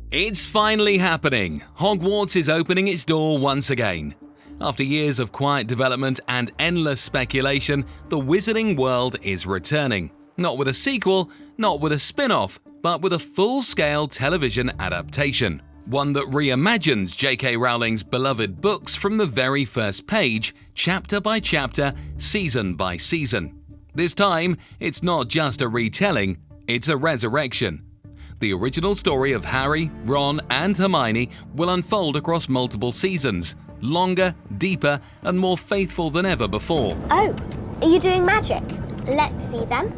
It's finally happening! Hogwarts is opening its door once again. After years of quiet development and endless speculation, the Wizarding World is returning. Not with a sequel, not with a spin-off, but with a full-scale television adaptation. One that reimagines J.K. Rowling's beloved books from the very first page, chapter by chapter, season by season. This time, it's not just a retelling, it's a resurrection. The original story of Harry, Ron, and Hermione will unfold across multiple seasons, longer, deeper, and more faithful than ever before. Oh, are you doing magic? Let's see then.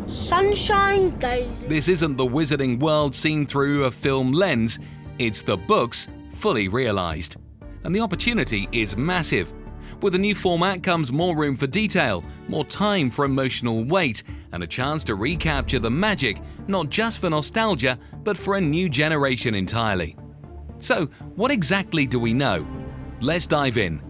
Sunshine Daisy. This isn't the Wizarding World seen through a film lens, it's the books fully realized. And the opportunity is massive. With a new format comes more room for detail, more time for emotional weight, and a chance to recapture the magic, not just for nostalgia, but for a new generation entirely. So, what exactly do we know? Let's dive in.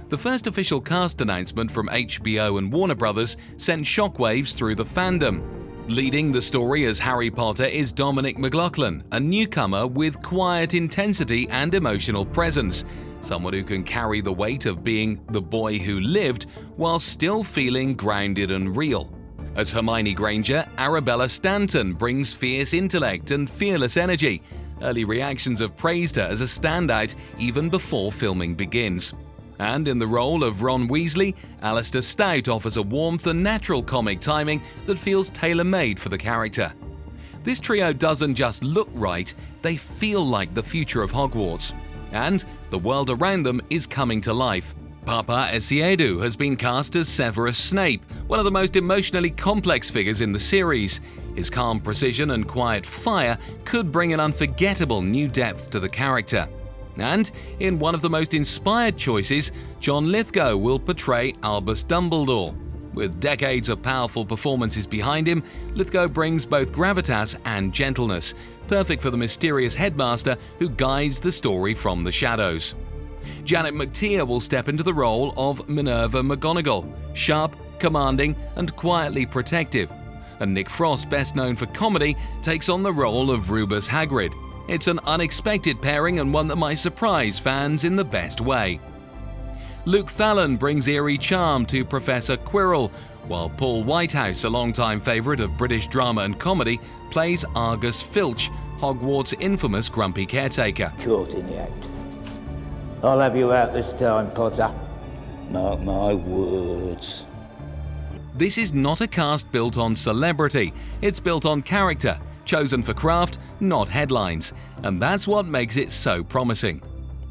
The first official cast announcement from HBO and Warner Brothers sent shockwaves through the fandom. Leading the story as Harry Potter is Dominic McLaughlin, a newcomer with quiet intensity and emotional presence. Someone who can carry the weight of being the boy who lived while still feeling grounded and real. As Hermione Granger, Arabella Stanton brings fierce intellect and fearless energy. Early reactions have praised her as a standout even before filming begins. And in the role of Ron Weasley, Alistair Stout offers a warmth and natural comic timing that feels tailor-made for the character. This trio doesn't just look right, they feel like the future of Hogwarts. And the world around them is coming to life. Papa Essiedu has been cast as Severus Snape, one of the most emotionally complex figures in the series. His calm precision and quiet fire could bring an unforgettable new depth to the character. And in one of the most inspired choices, John Lithgow will portray Albus Dumbledore. With decades of powerful performances behind him, Lithgow brings both gravitas and gentleness, perfect for the mysterious headmaster who guides the story from the shadows. Janet McTeer will step into the role of Minerva McGonagall, sharp, commanding, and quietly protective. And Nick Frost, best known for comedy, takes on the role of Rubus Hagrid. It's an unexpected pairing and one that might surprise fans in the best way. Luke Thallen brings eerie charm to Professor Quirrell, while Paul Whitehouse, a longtime favourite of British drama and comedy, plays Argus Filch, Hogwarts' infamous grumpy caretaker. Caught in the act. I'll have you out this time, Potter. Mark my words. This is not a cast built on celebrity, it's built on character, chosen for craft, not headlines, and that's what makes it so promising.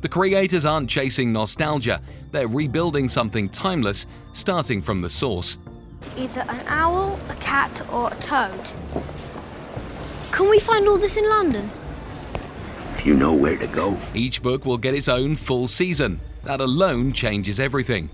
The creators aren't chasing nostalgia, they're rebuilding something timeless, starting from the source. Either an owl, a cat, or a toad. Can we find all this in London? If you know where to go. Each book will get its own full season. That alone changes everything.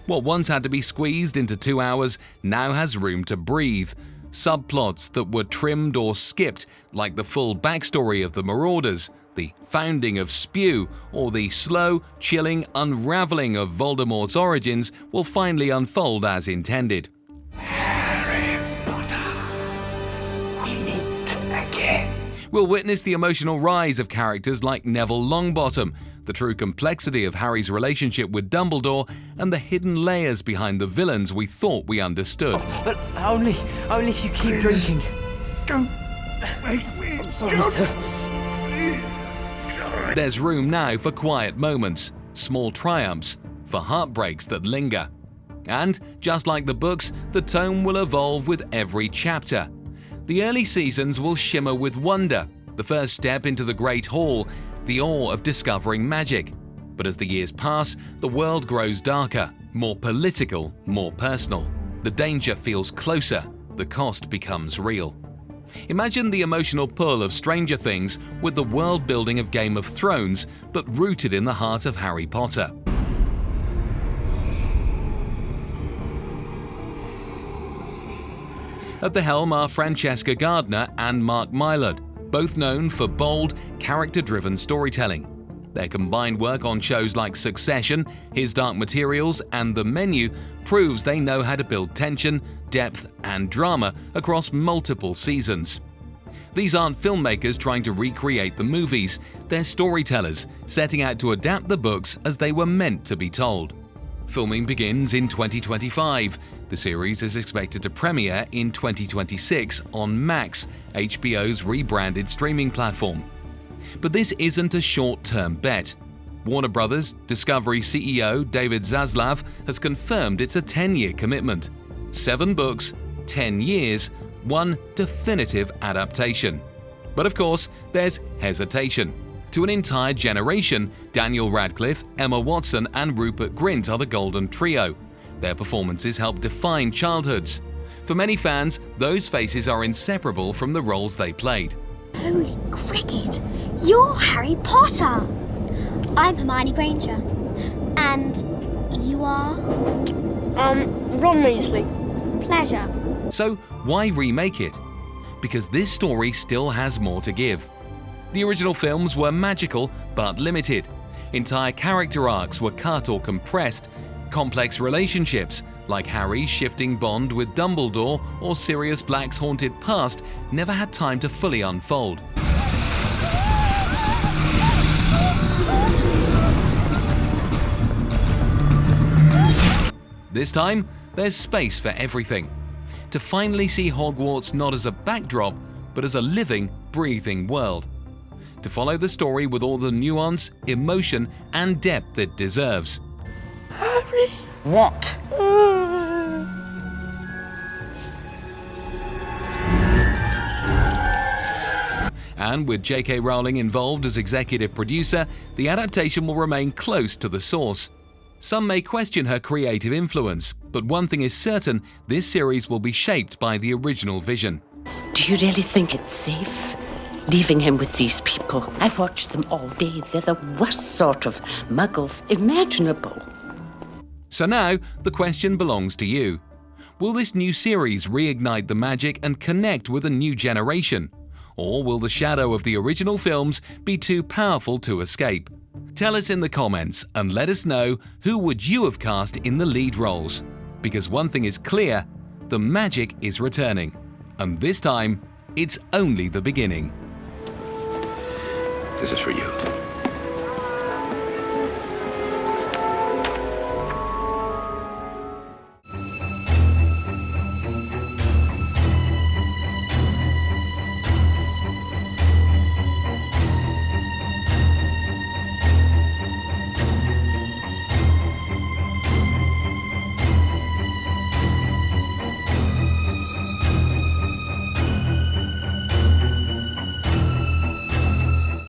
What once had to be squeezed into 2 hours now has room to breathe. Subplots that were trimmed or skipped, like the full backstory of the Marauders, the founding of Spew, or the slow, chilling unraveling of Voldemort's origins, will finally unfold as intended. Harry Potter. We meet again. We'll witness the emotional rise of characters like Neville Longbottom, the true complexity of Harry's relationship with Dumbledore, and the hidden layers behind the villains we thought we understood. But only if you keep drinking. Don't make me. I'm sorry, sir. There's room now for quiet moments, small triumphs, for heartbreaks that linger. And, just like the books, the tone will evolve with every chapter. The early seasons will shimmer with wonder, the first step into the Great Hall, the awe of discovering magic. But as the years pass, the world grows darker, more political, more personal. The danger feels closer, the cost becomes real. Imagine the emotional pull of Stranger Things with the world building of Game of Thrones, but rooted in the heart of Harry Potter. At the helm are Francesca Gardner and Mark Mylod, both known for bold, character-driven storytelling. Their combined work on shows like Succession, His Dark Materials, and The Menu proves they know how to build tension, depth, and drama across multiple seasons. These aren't filmmakers trying to recreate the movies, they're storytellers setting out to adapt the books as they were meant to be told. Filming begins in 2025. The series is expected to premiere in 2026 on Max, HBO's rebranded streaming platform. But this isn't a short-term bet. Warner Bros. Discovery CEO David Zaslav has confirmed it's a 10-year commitment. 7 books, 10 years, one definitive adaptation. But of course, there's hesitation. To an entire generation, Daniel Radcliffe, Emma Watson, and Rupert Grint are the golden trio. Their performances help define childhoods. For many fans, those faces are inseparable from the roles they played. Holy cricket! You're Harry Potter! I'm Hermione Granger. And you are? Ron Weasley. Pleasure. So why remake it? Because this story still has more to give. The original films were magical but limited. Entire character arcs were cut or compressed. Complex relationships, like Harry's shifting bond with Dumbledore or Sirius Black's haunted past, never had time to fully unfold. This time, there's space for everything. To finally see Hogwarts not as a backdrop, but as a living, breathing world. To follow the story with all the nuance, emotion, and depth it deserves. Harry. What? And with J.K. Rowling involved as executive producer, the adaptation will remain close to the source. Some may question her creative influence, but one thing is certain, this series will be shaped by the original vision. Do you really think it's safe? Leaving him with these people? I've watched them all day. They're the worst sort of muggles imaginable. So now, the question belongs to you. Will this new series reignite the magic and connect with a new generation? Or will the shadow of the original films be too powerful to escape? Tell us in the comments and let us know who would you have cast in the lead roles. Because one thing is clear, the magic is returning. And this time, it's only the beginning. This is for you.